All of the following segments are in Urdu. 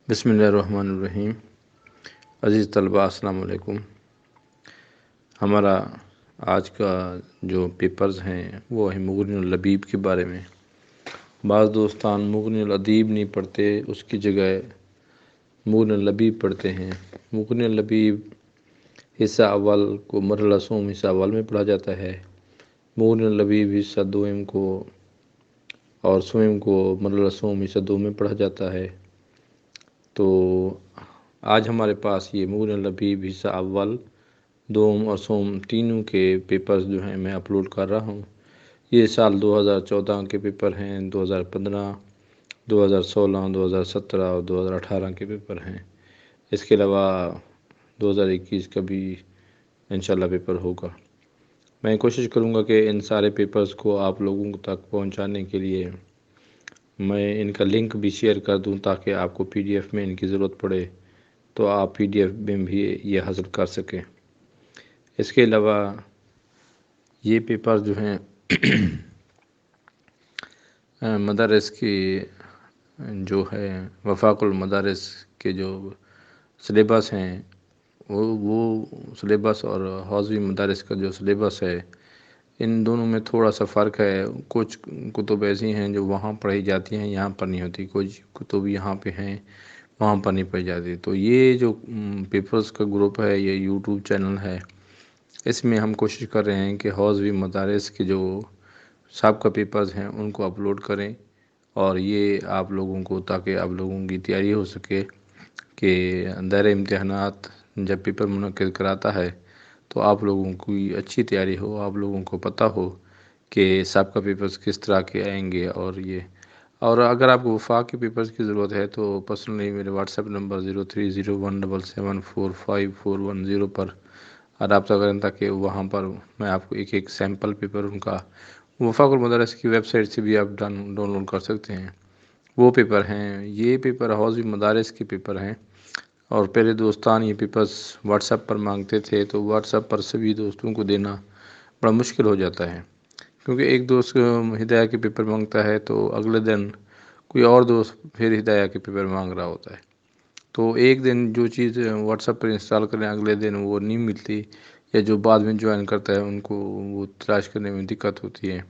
بسم اللہ الرحمن الرحیم۔ عزیز طلباء السلام علیکم۔ ہمارا آج کا جو پیپرز ہیں وہ ہے مغنی اللبیب کے بارے میں۔ بعض دوستان مغنی الادیب نہیں پڑھتے، اس کی جگہ مغنی اللبیب پڑھتے ہیں۔ مغنی اللبیب حصہ اول کو مرحلہ سوم حصہ اول میں پڑھا جاتا ہے، مغنی اللبیب حصہ دوم کو اور سوم کو مرحلہ سوم حصہ دو میں پڑھا جاتا ہے۔ تو آج ہمارے پاس یہ مغنی اللبیب حصہ اول، دوم اور سوم تینوں کے پیپرز جو ہیں میں اپلوڈ کر رہا ہوں۔ یہ سال 2014 کے پیپر ہیں، 2015، 2016، 2017 اور 2018 کے پیپر ہیں۔ اس کے علاوہ 2021 کا بھی انشاءاللہ پیپر ہوگا۔ میں کوشش کروں گا کہ ان سارے پیپرز کو آپ لوگوں تک پہنچانے کے لیے میں ان کا لنک بھی شیئر کر دوں، تاکہ آپ کو پی ڈی ایف میں ان کی ضرورت پڑے تو آپ پی ڈی ایف میں بھی یہ حاصل کر سکیں۔ اس کے علاوہ یہ پیپر جو ہیں مدارس کی جو ہے وفاق المدارس کے جو سلیبس ہیں وہ سلیبس اور حوزوی مدارس کا جو سلیبس ہے، ان دونوں میں تھوڑا سا فرق ہے۔ کچھ کتب ایسی ہیں جو وہاں پڑھی جاتی ہیں، یہاں پر نہیں ہوتی، کچھ کتب یہاں پہ ہیں وہاں پر نہیں پڑھی جاتی۔ تو یہ جو پیپرز کا گروپ ہے، یہ یوٹیوب چینل ہے، اس میں ہم کوشش کر رہے ہیں کہ حوزوی مدارس کے جو سابقہ پیپرز ہیں ان کو اپلوڈ کریں، اور یہ آپ لوگوں کو، تاکہ آپ لوگوں کی تیاری ہو سکے کہ دائرہ امتحانات جب پیپر منعقد کراتا ہے تو آپ لوگوں کی اچھی تیاری ہو، آپ لوگوں کو پتہ ہو کہ سابقہ پیپرز کس طرح کے آئیں گے۔ اور اگر آپ کو وفاق کے پیپرز کی ضرورت ہے تو پرسنلی میرے واٹس ایپ نمبر 0301774410 پر رابطہ کریں، تاکہ وہاں پر میں آپ کو ایک ایک سیمپل پیپر ان کا وفاق المدارس کی ویب سائٹ سے بھی آپ ڈاؤن لوڈ کر سکتے ہیں۔ وہ پیپر ہیں، یہ پیپر حوزوی مدارس کے پیپر ہیں، اور پہلے دوستان یہ پیپرز واٹس ایپ پر مانگتے تھے، تو واٹس ایپ پر سبھی دوستوں کو دینا بڑا مشکل ہو جاتا ہے، کیونکہ ایک دوست ہدایہ کے پیپر مانگتا ہے تو اگلے دن کوئی اور دوست پھر ہدایہ کے پیپر مانگ رہا ہوتا ہے۔ تو ایک دن جو چیز واٹس ایپ پر انسٹال کریں اگلے دن وہ نہیں ملتی، یا جو بعد میں جوائن کرتا ہے ان کو وہ تلاش کرنے میں دقت ہوتی ہے۔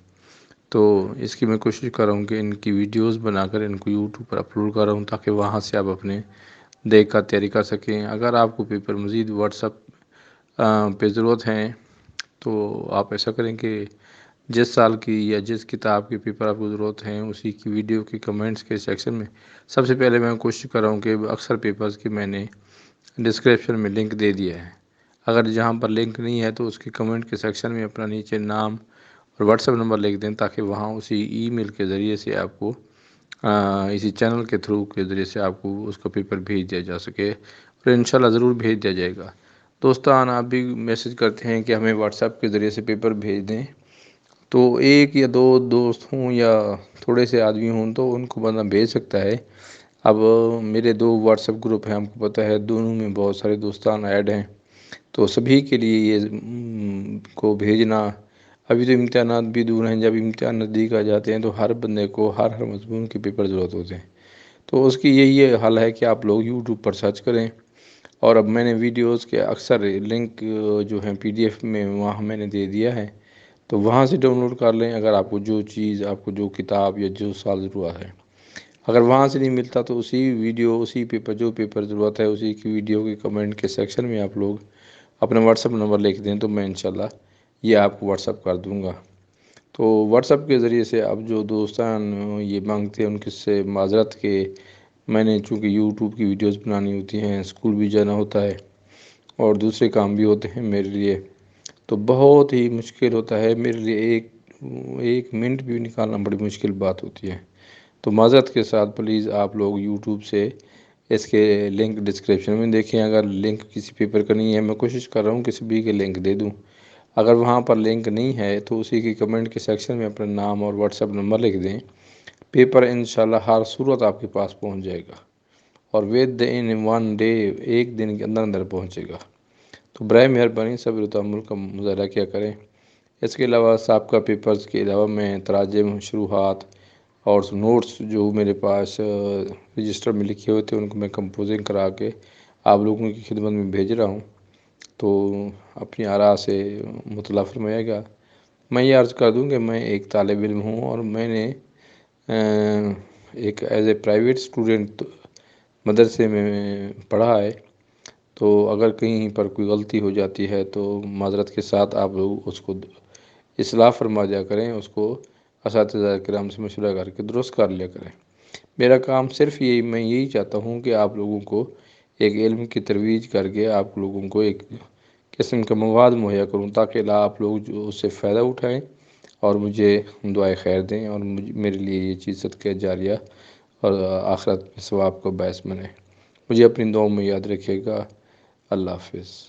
تو اس کی میں کوشش کر رہا ہوں کہ ان کی ویڈیوز بنا کر ان کو یوٹیوب پر اپلوڈ کر رہا ہوں، تاکہ وہاں سے آپ اپنے دیکھ کر تیاری کر سکیں۔ اگر آپ کو پیپر مزید واٹس ایپ پہ ضرورت ہیں تو آپ ایسا کریں کہ جس سال کی یا جس کتاب کے پیپر آپ کو ضرورت ہیں اسی کی ویڈیو کے کمنٹس کے سیکشن میں سب سے پہلے میں کوشش کر رہا ہوں کہ اکثر پیپرز کی میں نے ڈسکرپشن میں لنک دے دیا ہے۔ اگر جہاں پر لنک نہیں ہے تو اس کے کمنٹ کے سیکشن میں اپنا نیچے نام اور واٹس ایپ نمبر لکھ دیں، تاکہ وہاں اسی ای میل کے ذریعے سے آپ کو اسی چینل کے تھرو کے ذریعے سے آپ کو اس کا پیپر بھیج دیا جا سکے، اور انشاءاللہ ضرور بھیج دیا جائے گا۔ دوستان آپ بھی میسج کرتے ہیں کہ ہمیں واٹس ایپ کے ذریعے سے پیپر بھیج دیں، تو ایک یا دو دوست ہوں یا تھوڑے سے آدمی ہوں تو ان کو بندہ بھیج سکتا ہے۔ اب میرے دو واٹس ایپ گروپ ہیں، آپ کو پتہ ہے، دونوں میں بہت سارے دوستان ایڈ ہیں، تو سبھی کے لیے یہ کو بھیجنا، ابھی تو امتحانات بھی دور ہیں، جب امتحان نزدیک آ جاتے ہیں تو ہر بندے کو ہر مضمون کے پیپر ضرورت ہوتے ہیں، تو اس کی یہی حل ہے کہ آپ لوگ یوٹیوب پر سرچ کریں، اور اب میں نے ویڈیوز کے اکثر لنک جو ہیں پی ڈی ایف میں وہاں میں نے دے دیا ہے، تو وہاں سے ڈاؤن لوڈ کر لیں اگر آپ کو جو چیز، آپ کو جو کتاب یا جو سال ضرورت ہے۔ اگر وہاں سے نہیں ملتا تو اسی ویڈیو، اسی پیپر، جو پیپر ضرورت ہے اسی کی ویڈیو کے کمنٹ کے سیکشن میں آپ لوگ اپنا واٹس ایپ نمبر لکھ دیں، تو میں انشاءاللہ یہ آپ کو واٹس ایپ کر دوں گا۔ تو واٹس ایپ کے ذریعے سے اب جو دوستان یہ مانگتے ہیں ان کے سے معذرت کہ میں نے چونکہ یوٹیوب کی ویڈیوز بنانی ہوتی ہیں، اسکول بھی جانا ہوتا ہے اور دوسرے کام بھی ہوتے ہیں میرے لیے، تو بہت ہی مشکل ہوتا ہے میرے لیے، ایک منٹ بھی نکالنا بڑی مشکل بات ہوتی ہے۔ تو معذرت کے ساتھ پلیز آپ لوگ یوٹیوب سے اس کے لنک ڈسکرپشن میں دیکھیں۔ اگر لنک کسی پیپر کا نہیں ہے، میں کوشش کر رہا ہوں کسی بھی کے لنک دے دوں، اگر وہاں پر لنک نہیں ہے تو اسی کی کمنٹ کے سیکشن میں اپنا نام اور واٹس ایپ نمبر لکھ دیں، پیپر انشاءاللہ ہر صورت آپ کے پاس پہنچ جائے گا، اور ود ان 1 ڈے، ایک دن کے اندر اندر پہنچے گا۔ تو برائے مہربانی صبر و تحمل کا مظاہرہ کیا کریں۔ اس کے علاوہ سابقہ پیپرز کے علاوہ میں تراجم، شروحات اور نوٹس جو میرے پاس رجسٹر میں لکھے ہوئے تھے ان کو میں کمپوزنگ کرا کے آپ لوگوں کی خدمت میں بھیج رہا ہوں، تو اپنی آراء سے مطلع فرمائے گا۔ میں یہ عرض کر دوں کہ میں ایک طالب علم ہوں اور میں نے ایک ایز اے پرائیویٹ اسٹوڈنٹ مدرسے میں پڑھا ہے، تو اگر کہیں پر کوئی غلطی ہو جاتی ہے تو معذرت کے ساتھ آپ لوگ اس کو اصلاح فرما دیا کریں، اس کو اساتذہ کرام سے مشورہ کر کے درست کر لیا کریں۔ میرا کام صرف میں یہی چاہتا ہوں کہ آپ لوگوں کو ایک علم کی ترویج کر کے آپ لوگوں کو ایک قسم کا مواد مہیا کروں تاکہ آپ لوگ جو اس سے فائدہ اٹھائیں اور مجھے دعائے خیر دیں، اور میرے لیے یہ چیز صدقہ جاریہ اور آخرت میں ثواب کا باعث بنے۔ مجھے اپنی دعاؤں میں یاد رکھیے گا۔ اللہ حافظ۔